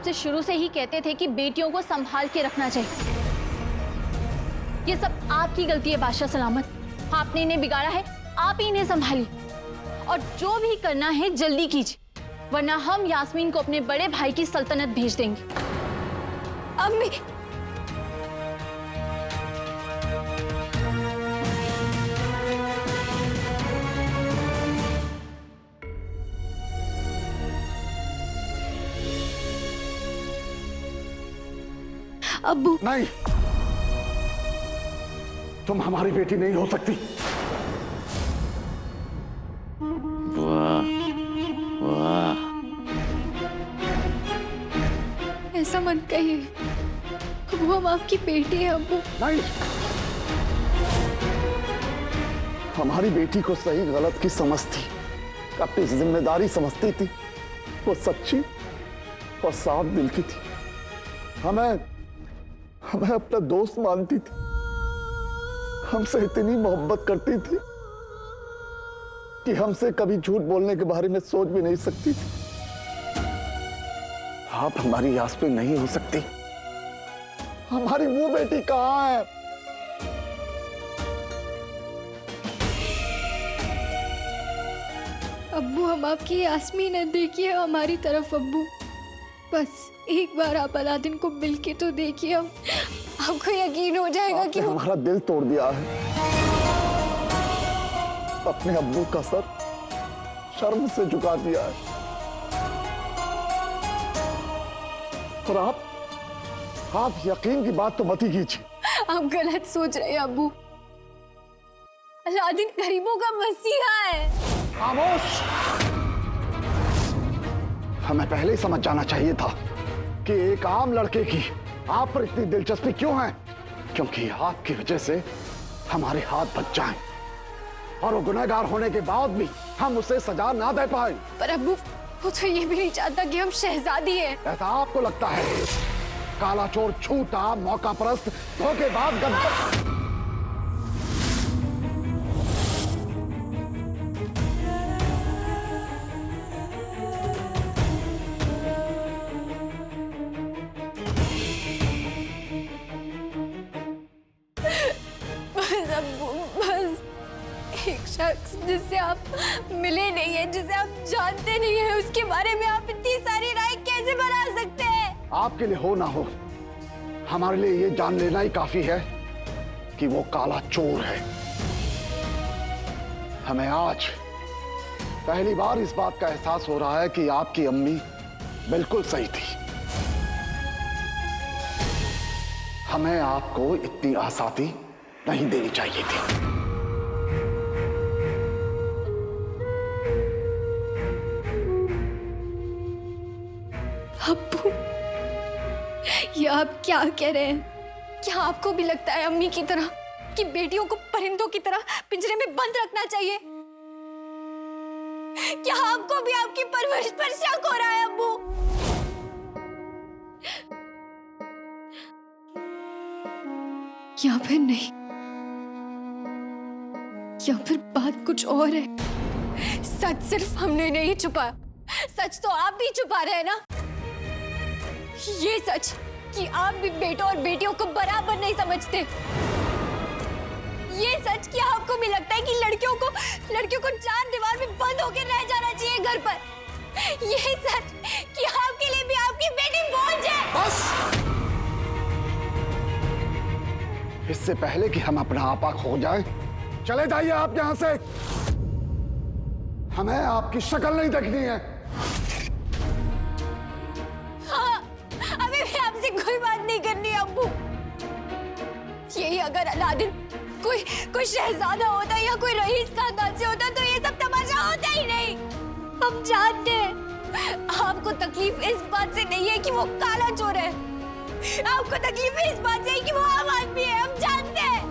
आपसे शुरू से ही कहते थे कि बेटियों को संभाल के रखना चाहिए। ये सब आपकी गलती है बादशाह सलामत। आपने इन्हें बिगाड़ा है, आप ही इन्हें संभालिए और जो भी करना है जल्दी कीजिए, वरना हम यास्मीन को अपने बड़े भाई की सल्तनत भेज देंगे। अम्मी, अब्बू। नहीं, तुम हमारी बेटी नहीं हो सकती। वाह वाह, ऐसा मत कहिए, वो हम आपकी बेटी है अब्बू। नहीं, हमारी बेटी को सही गलत की समझ थी, अपनी जिम्मेदारी समझती थी। वो सच्ची और साफ दिल की थी। हमें अपना दोस्त मानती थी, हमसे इतनी मोहब्बत करती थी कि हमसे कभी झूठ बोलने के बारे में सोच भी नहीं सकती थी। आप हमारी यास्मीन नहीं हो सकती। हमारी वो बेटी कहाँ है? अब्बू, हम आपकी यास्मीन है, देखिए हमारी तरफ अब्बू। बस एक बार आप अलादीन को मिल के तो देखिए, आपको यकीन हो जाएगा कि हमारा दिल तोड़ दिया है। अपने अब्बू का सर शर्म से झुका दिया है। और आप यकीन की बात तो मत ही कीजिए। आप गलत सोच रहे हैं अब्बू। अलादीन गरीबों का मसीहा है। खामोश! हमें पहले ही समझ जाना चाहिए था कि एक आम लड़के की आप पर इतनी दिलचस्पी क्यों है, क्योंकि आपकी वजह से हमारे हाथ बच जाएं और वो गुनहगार होने के बाद भी हम उसे सजा ना दे पाए। पर अब्बू, वो तो ये भी नहीं चाहता कि हम शहजादी हैं। ऐसा आपको लगता है? काला चोर, झूठा, मौका परस्त, धोखेबाज, गद्दार। बस अब्बू, बस एक शख्स जिससे आप मिले नहीं है, जिसे आप जानते नहीं है, उसके बारे में आप इतनी सारी राय कैसे बना सकते हैं? आपके लिए हो ना हो, हमारे लिए ये जान लेना ही काफी है कि वो काला चोर है। हमें आज पहली बार इस बात का एहसास हो रहा है कि आपकी अम्मी बिल्कुल सही थी। हमें आपको इतनी आसानी नहीं देनी चाहिए थी। अब्बू, ये आप क्या कह रहे हैं? क्या आपको भी लगता है अम्मी की तरह कि बेटियों को परिंदों की तरह पिंजरे में बंद रखना चाहिए? क्या आपको भी आपकी परवरिश पर शक हो रहा है अब्बू? या फिर नहीं, या फिर बात कुछ और है? सच सिर्फ हमने नहीं छुपा, सच तो आप भी छुपा रहे हैं ना। ये सच कि आप भी बेटों और बेटियों को बराबर नहीं समझते। ये सच कि आपको भी लगता है कि लड़कियों को चार दीवार में बंद होकर रह जाना चाहिए घर पर। ये सच कि आपके लिए भी आपकी बेटी बोझ है। बस! इससे पहले कि हम अपना आपा खो जाए, चले जाइए आप यहां से। हमें आपकी शक्ल नहीं देखनी है। हाँ, अभी भी आपसे कोई बात नहीं करनी अब्बू। यही अगर अलादीन कोई शहजादा होता या कोई रईस खानदान से होता तो ये सब तमाशा होता ही नहीं। हम जानते हैं आपको तकलीफ इस बात से नहीं है कि वो काला चोर है, आपको तकलीफ इस बात से है कि वो आम आदमी है। हम जानते हैं।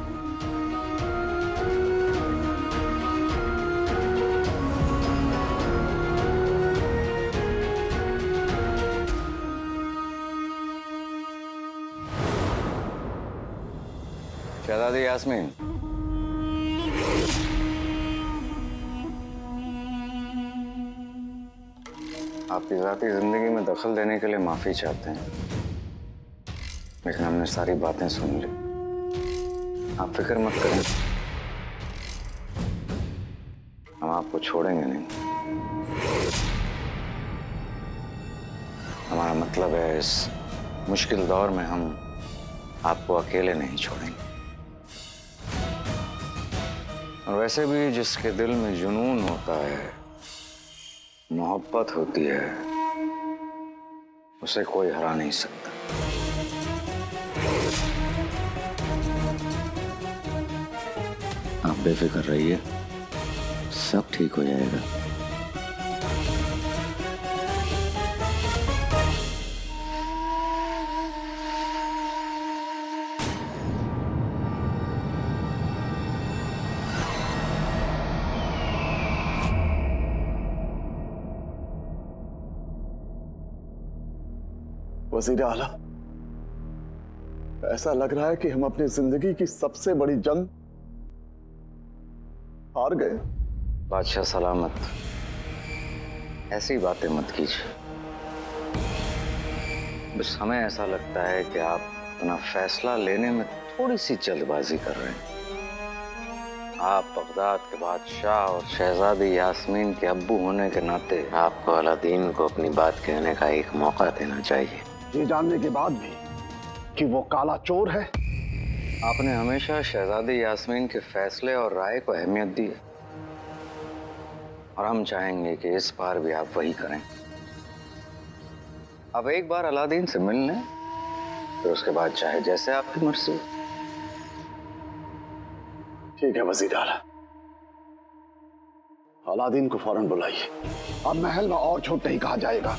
शहजादी यास्मीन, आपकी जाती जिंदगी में दखल देने के लिए माफी चाहते हैं, लेकिन हमने सारी बातें सुन ली। आप फिक्र मत करें, हम आपको छोड़ेंगे नहीं। हमारा मतलब है इस मुश्किल दौर में हम आपको अकेले नहीं छोड़ेंगे। और वैसे भी जिसके दिल में जुनून होता है, मोहब्बत होती है, उसे कोई हरा नहीं सकता। आप बेफिक्र रहिए, सब ठीक हो जाएगा। वजीर आला, ऐसा लग रहा है कि हम अपनी जिंदगी की सबसे बड़ी जंग हार गए। बादशाह सलामत, ऐसी बातें मत कीजिए। बस हमें ऐसा लगता है कि आप अपना फैसला लेने में थोड़ी सी जल्दबाजी कर रहे हैं। आप बगदाद के बादशाह और शहजादी यास्मीन के अब्बू होने के नाते आपको अलादीन को अपनी बात कहने का एक मौका देना चाहिए। ये जानने के बाद भी कि वो काला चोर है। आपने हमेशा शहजादी यास्मीन के फैसले और राय को अहमियत दी है, और हम चाहेंगे कि इस बार भी आप वही करें। अब एक बार अलादीन से मिल लें, फिर उसके बाद चाहे जैसे आपकी मर्जी। ठीक है वजीर आला, अलादीन को फौरन बुलाइए। अब महल में और झूठ नहीं कहा जाएगा।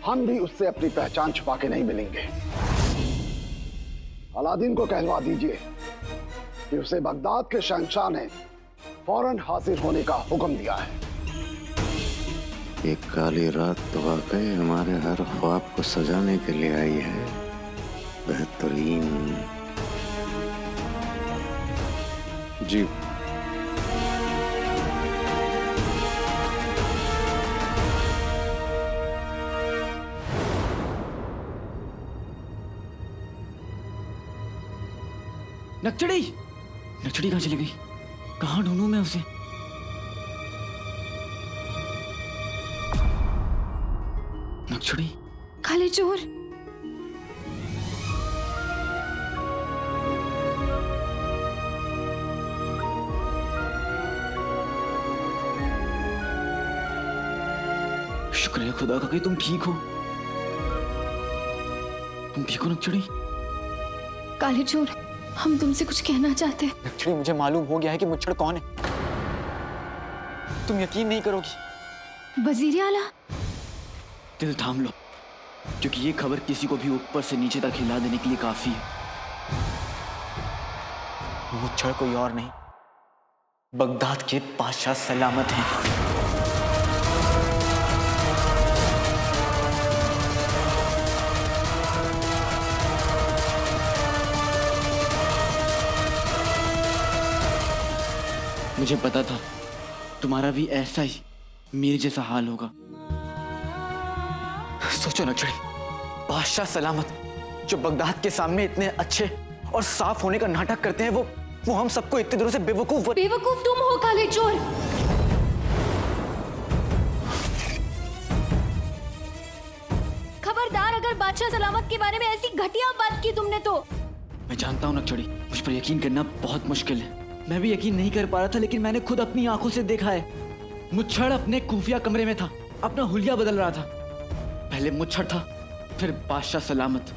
हम भी उससे अपनी पहचान छुपा के नहीं मिलेंगे। अलादीन को कहलवा दीजिए कि उसे बगदाद के शहंशाह ने फौरन हाजिर होने का हुक्म दिया है। एक काली रात तो वाकई हमारे हर ख्वाब को सजाने के लिए आई है। बेहतरीन। जी। नक्चड़ी, नक्चड़ी कहाँ चली गई? कहाँ ढूंढूं मैं उसे? नक्चड़ी, काले चोर, शुक्र है खुदा का कि तुम ठीक हो। तुम ठीक हो नक्चड़ी? काले चोर, हम तुमसे कुछ कहना चाहते हैं। नक्चड़ी, मुझे मालूम हो गया है कि मुच्छड़ कौन है। तुम यकीन नहीं करोगी। वजीर आला, दिल थाम लो, क्योंकि ये खबर किसी को भी ऊपर से नीचे तक हिला देने के लिए काफी है। मुच्छड़ कोई और नहीं, बगदाद के बादशाह सलामत हैं। मुझे पता था तुम्हारा भी ऐसा ही मेरे जैसा हाल होगा। सोचो नक्चड़ी, बादशाह सलामत जो बगदाद के सामने इतने अच्छे और साफ होने का नाटक करते हैं, वो हम सबको इतने दिनों से बेवकूफ तुम हो काले चोर। खबरदार अगर बादशाह सलामत के बारे में ऐसी घटिया बात की तुमने तो। मैं जानता हूँ नक्चड़ी, मुझ पर यकीन करना बहुत मुश्किल है। मैं भी यकीन नहीं कर पा रहा था, लेकिन मैंने खुद अपनी आंखों से देखा है। मुच्छड़ अपने खुफिया कमरे में था, अपना हुलिया बदल रहा था। पहले मुच्छड़ था, फिर बादशाह सलामत।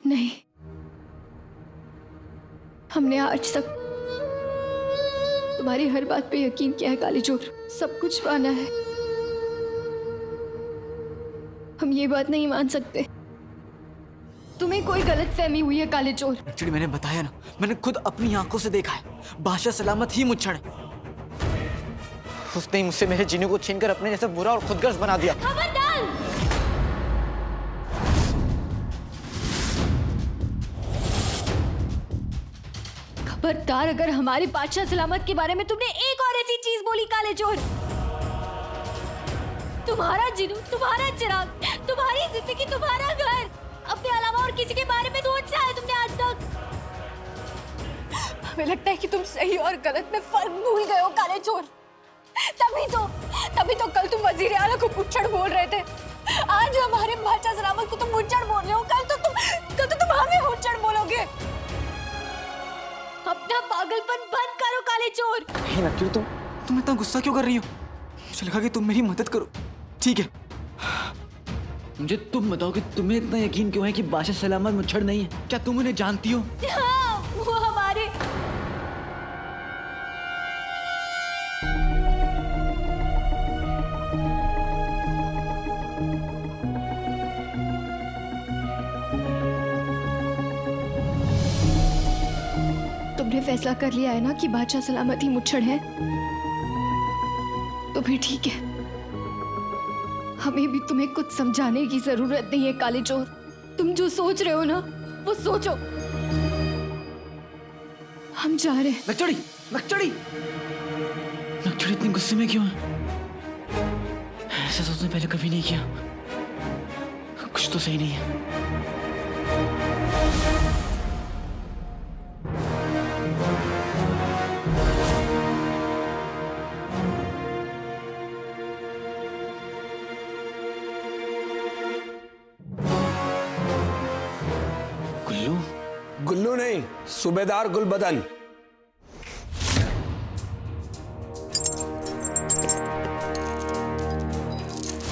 नहीं, हमने आज तक तुम्हारी हर बात पे यकीन किया है काले चोर। सब कुछ पाना है, हम ये बात नहीं मान सकते तुम्हें कोई गलतफहमी हुई है काले चोर। एक्चुअली मैंने बताया ना, मैंने खुद अपनी आंखों से देखा है, बादशाह सलामत ही मुच्छड़ है। उसने मुझसे मेरे जीने को छीनकर अपने जैसा बुरा और खुदगर्ज बना दिया। खबरदार! खबरदार, अगर हमारे बादशाह सलामत के बारे में तुमने एक और ऐसी चीज बोली काले चोर, तुम्हारा जिनू, तुम्हारा चिराग, तुम्हारी जिंदगी, तुम्हारा घर, अपने अलावा और किसी के बारे में सोचा है तुमने आज तक? हमें लगता है कि तुम सही और गलत में फर्क भूल गए हो काले चोर। तभी तो कल तुम वजीर आला को मुच्छड़ बोल रहे थे, आज हमारे बादशाह सलामत को तुम मुच्छड़ बोल रहे हो, कल तो तुम हमें मुच्छड़ बोलोगे। अपना पागलपन बंद करो काले चोर। नहीं नक्की, तुम इतना गुस्सा क्यों कर रही हो? मुझे लगा कि तुम मेरी मदद करो। ठीक है, मुझे तुम बताओ कि तुम्हें इतना यकीन क्यों है कि बादशाह सलामत मुच्छड़ नहीं है? क्या तुम उन्हें जानती हो? हाँ, वो हमारे तुमने फैसला कर लिया है ना कि बादशाह सलामत ही मुच्छड़ है, तो फिर ठीक है। हमें भी तुम्हें कुछ समझाने की जरूरत नहीं है काले चोर। तुम जो सोच रहे हो ना, वो सोचो। हम जा रहे हैं। नक्चड़ी, नक्चड़ी, नक्चड़ी इतने गुस्से में क्यों है? ऐसा सोचने पहले कभी नहीं किया। कुछ तो सही नहीं है। गुल्लू नहीं, सूबेदार गुलबदन।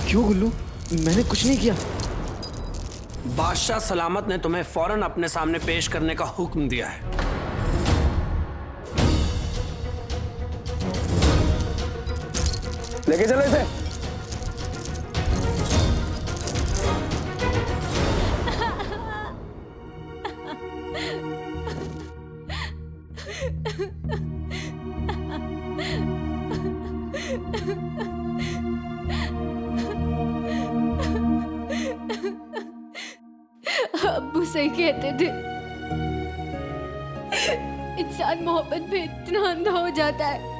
क्यों गुल्लू? मैंने कुछ नहीं किया। बादशाह सलामत ने तुम्हें फौरन अपने सामने पेश करने का हुक्म दिया है। लेके चलो इसे। अब्बू सही कहते थे, इंसान मोहब्बत में इतना अंधा हो जाता है।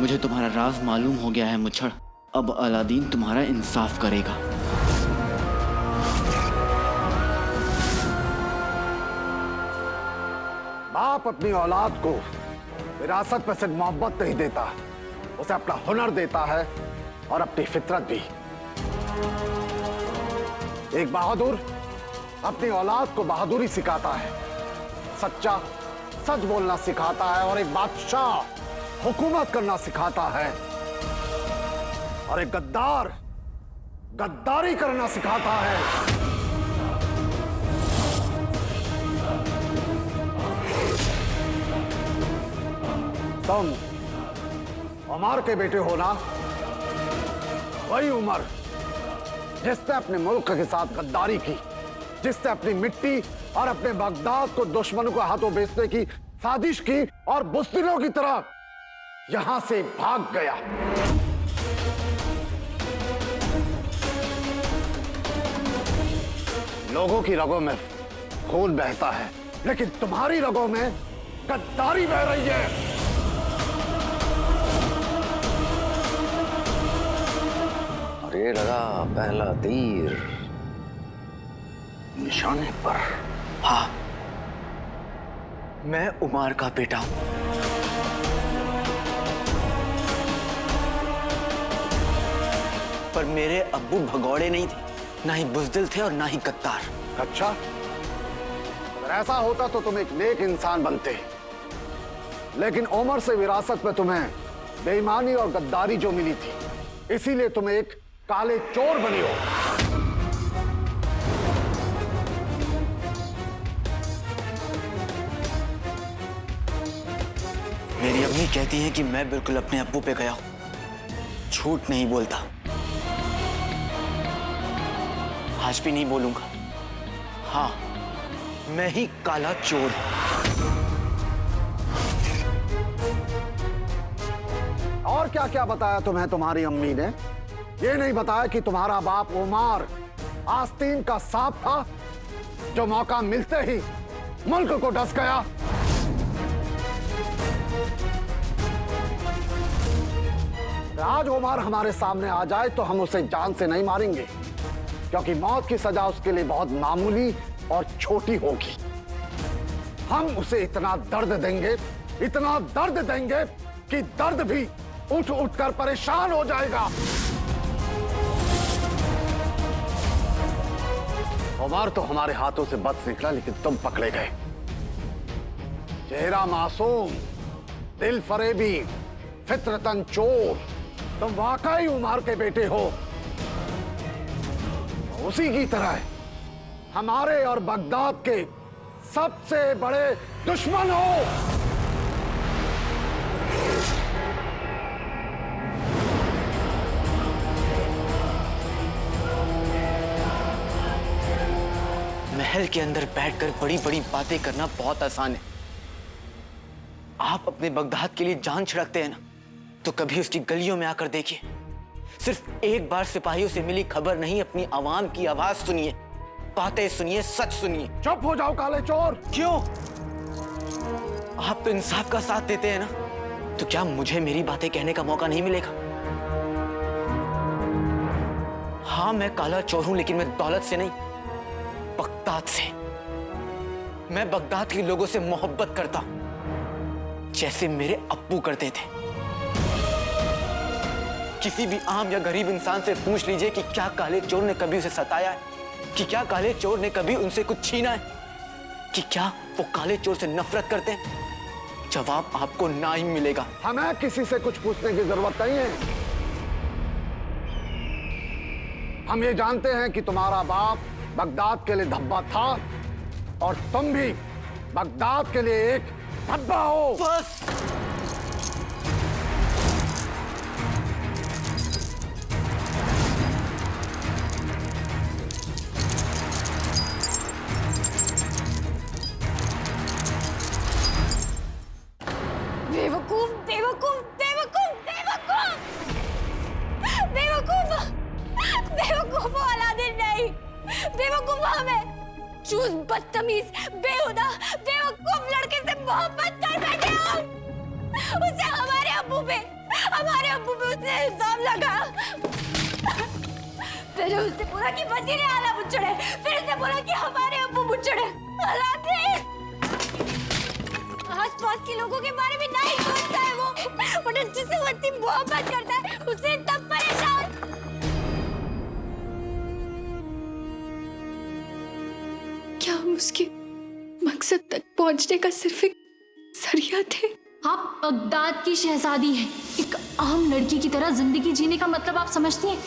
मुझे तुम्हारा राज मालूम हो गया है मुच्छड़। अब अलादीन तुम्हारा इंसाफ करेगा। बाप अपनी औलाद को विरासत में सिर्फ मोहब्बत नहीं देता, उसे अपना हुनर देता है और अपनी फितरत भी। एक बहादुर अपनी औलाद को बहादुरी सिखाता है, सच्चा सच बोलना सिखाता है, और एक बादशाह हुकूमत करना सिखाता है, और एक गद्दार गद्दारी करना सिखाता है। तुम उमर के बेटे हो ना? वही उमर जिसने अपने मुल्क के साथ गद्दारी की, जिसने अपनी मिट्टी और अपने बगदाद को दुश्मनों के हाथों बेचने की साजिश की और बुज़दिलों की तरह यहां से भाग गया। लोगों की रगों में खून बहता है, लेकिन तुम्हारी रगों में गद्दारी बह रही है। और ये लगा पहला तीर निशाने पर। हाँ, मैं उमर का बेटा हूं। पर मेरे अब्बू भगौड़े नहीं थे, ना ही बुजदिल थे और ना ही गद्दार। अच्छा, अगर ऐसा होता तो तुम एक नेक इंसान बनते, लेकिन उमर से विरासत में तुम्हें बेईमानी और गद्दारी जो मिली थी, इसीलिए तुम एक काले चोर बनी हो। मेरी अम्मी कहती है कि मैं बिल्कुल अपने अब्बू पे गया हूं, झूठ नहीं बोलता। आज भी नहीं बोलूंगा। हाँ, मैं ही काला चोर हूं। और क्या क्या बताया तुम्हें तुम्हारी अम्मी ने? ये नहीं बताया कि तुम्हारा बाप उमर आस्तीन का सांप था, जो मौका मिलते ही मुल्क को डस गया। आज उमर हमारे सामने आ जाए तो हम उसे जान से नहीं मारेंगे, क्योंकि मौत की सजा उसके लिए बहुत मामूली और छोटी होगी। हम उसे इतना दर्द देंगे कि दर्द भी उठ उठकर परेशान हो जाएगा। उमर तो हमारे हाथों से बच निकला, लेकिन तुम पकड़े गए। चेहरा मासूम, दिल फरेबी, फितरतन चोर, तुम वाकई उमर के बेटे हो। उसी की तरह हमारे और बगदाद के सबसे बड़े दुश्मन हो। महल के अंदर बैठकर बड़ी बड़ी बातें करना बहुत आसान है। आप अपने बगदाद के लिए जान छिड़कते हैं ना, तो कभी उसकी गलियों में आकर देखिए। सिर्फ एक बार सिपाहियों से मिली खबर नहीं, अपनी आवाम की आवाज सुनिए, बातें सुनिए, सच सुनिए। चुप हो जाओ काले चोर। क्यों? आप तो इंसाफ का साथ देते हैं ना, तो क्या मुझे मेरी बातें कहने का मौका नहीं मिलेगा? हाँ, मैं काला चोर हूं, लेकिन मैं दौलत से नहीं, बगदाद से। मैं बगदाद के लोगों से मोहब्बत करता हूं, जैसे मेरे अब्बू करते थे। किसी भी आम या गरीब इंसान से पूछ लीजिए कि क्या काले चोर ने कभी उसे सताया है, कि क्या काले चोर ने कभी उनसे कुछ छीना है, कि क्या वो काले चोर से नफरत करते हैं। जवाब आपको ना ही मिलेगा। हमें किसी से कुछ पूछने की जरूरत नहीं है। हम ये जानते हैं कि तुम्हारा बाप बगदाद के लिए धब्बा था, और तुम भी बगदाद के लिए एक धब्बा हो। बस बेवकूफ बेवकूफ बेवकूफ बेवकूफ बेवकूफ बेवकूफ अलादीन नहीं, बेवकूफ हमें चूज, बदतमीज, बेहुदा, बेवकूफ लड़के से मोहब्बत कर बैठे हम। उसे हमारे अब्बू पे उसने इल्जाम लगाया। पहले उसने बोला कि वजीर आला मुझे, फिर उसने बोला कि हमारे अब्बू मुझे। अलादीन आस-पास के लोगों के बारे में नहीं सोचता है वो, बट जिससे वो इतनी मोहब्बत करता है उससे तब परेशान। क्या हम उसके मकसद तक पहुंचने का सिर्फ एक जरिया थे? आप बगदाद की शहजादी हैं, एक आम लड़की की तरह जिंदगी जीने का मतलब आप समझती हैं?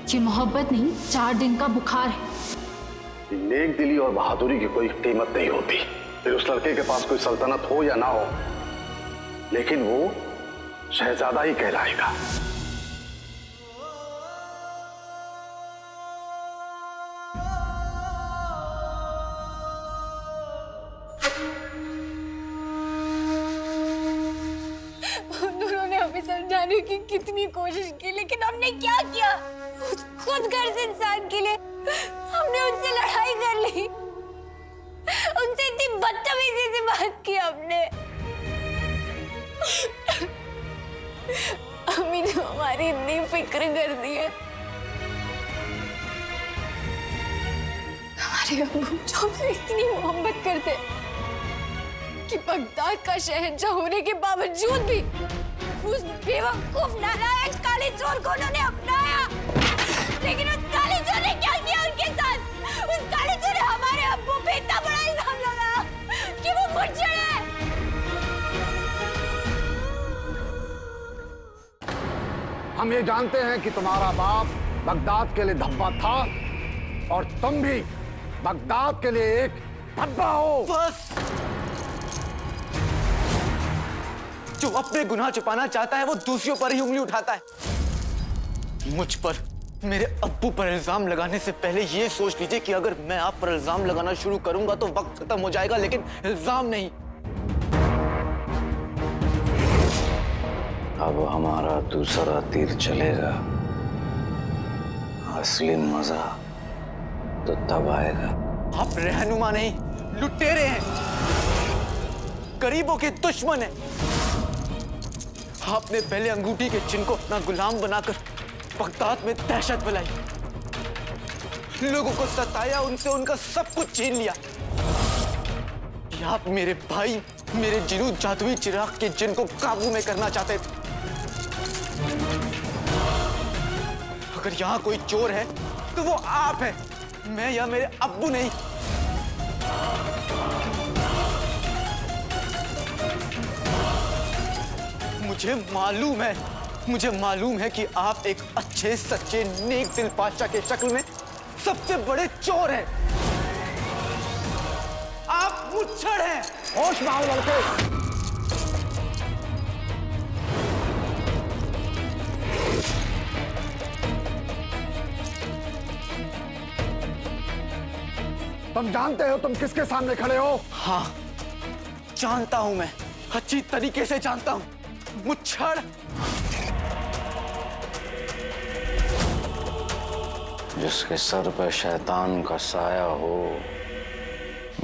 ये मोहब्बत नहीं, 4 दिन का बुखार है। नेक दिली और बहादुरी की कोई कीमत नहीं होती, फिर उस लड़के के पास कोई सल्तनत हो या ना हो, लेकिन वो शहजादा ही कहलाएगा। उन्होंने हमें समझाने की कितनी कोशिश की, लेकिन हमने क्या किया? खुद गर्ज इंसान के लिए हमने उनसे लड़ाई कर ली, उनसे इतनी बदतमीजी से बात की हमने। अम्मी ने हमारी इतनी फिक्र कर दी है। हमारे अब्बू जो हमसे इतनी मोहब्बत करते कि बगदाद का शहंशाह होने के बावजूद भी उस बेवकूफ नालायक काले चोर को उन्होंने अपना बचाया, लेकिन उस काली चोर ने क्या किया उनके साथ? उस काली चोर ने हमारे अब्बू पे इतना बड़ा इल्जाम लगाया कि वो मुझे हम ये जानते हैं कि तुम्हारा बाप बगदाद के लिए धब्बा था और तुम भी बगदाद के लिए एक धब्बा हो। बस, जो अपने गुनाह छुपाना चाहता है वो दूसरों पर ही उंगली उठाता है। मुझ पर, मेरे अब्बू पर इल्जाम लगाने से पहले ये सोच लीजिए कि अगर मैं आप पर इल्जाम लगाना शुरू करूंगा तो वक्त खत्म हो जाएगा, लेकिन इल्जाम नहीं। अब हमारा दूसरा तीर चलेगा। असली मजा तो तब आएगा। आप रहनुमा नहीं, लुटेरे हैं, गरीबों के दुश्मन हैं। आपने पहले अंगूठी के चिन्ह को अपना गुलाम बनाकर बगदाद में दहशत फैलाई, लोगों को सताया, उनसे उनका सब कुछ छीन लिया। ये आप मेरे भाई, मेरे जिनू जादुई चिराग के जिन को काबू में करना चाहते थे। अगर यहां कोई चोर है तो वो आप हैं, मैं या मेरे अब्बू नहीं। मुझे मालूम है कि आप एक अच्छे सच्चे नेक दिल बादशाह के शक्ल में सबसे बड़े चोर हैं। आप मुच्छड़ हैं। होश में आओ लड़के। तुम जानते हो तुम किसके सामने खड़े हो? हाँ, जानता हूं, मैं अच्छी तरीके से जानता हूं। मुच्छड़, जिसके सर पर शैतान का साया हो,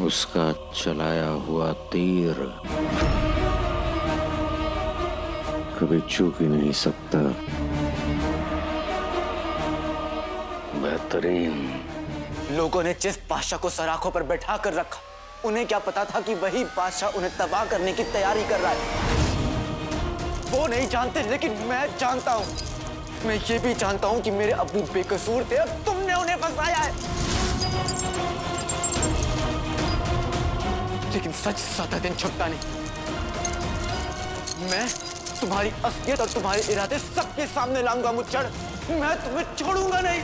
उसका चलाया हुआ तीर कभी चूक ही नहीं सकता। बेहतरीन। लोगों ने जिस बादशाह को सराखों पर बैठा कर रखा, उन्हें क्या पता था कि वही बादशाह उन्हें तबाह करने की तैयारी कर रहा है। वो नहीं जानते, लेकिन मैं जानता हूं। मैं ये भी जानता हूं कि मेरे अब्बू बेकसूर थे और तुमने उन्हें फंसाया है। लेकिन सच ज्यादा दिन छुपता नहीं। मैं तुम्हारी असलियत और तुम्हारे इरादे सबके सामने लाऊंगा मुच्छड़। मैं तुम्हें छोड़ूंगा नहीं।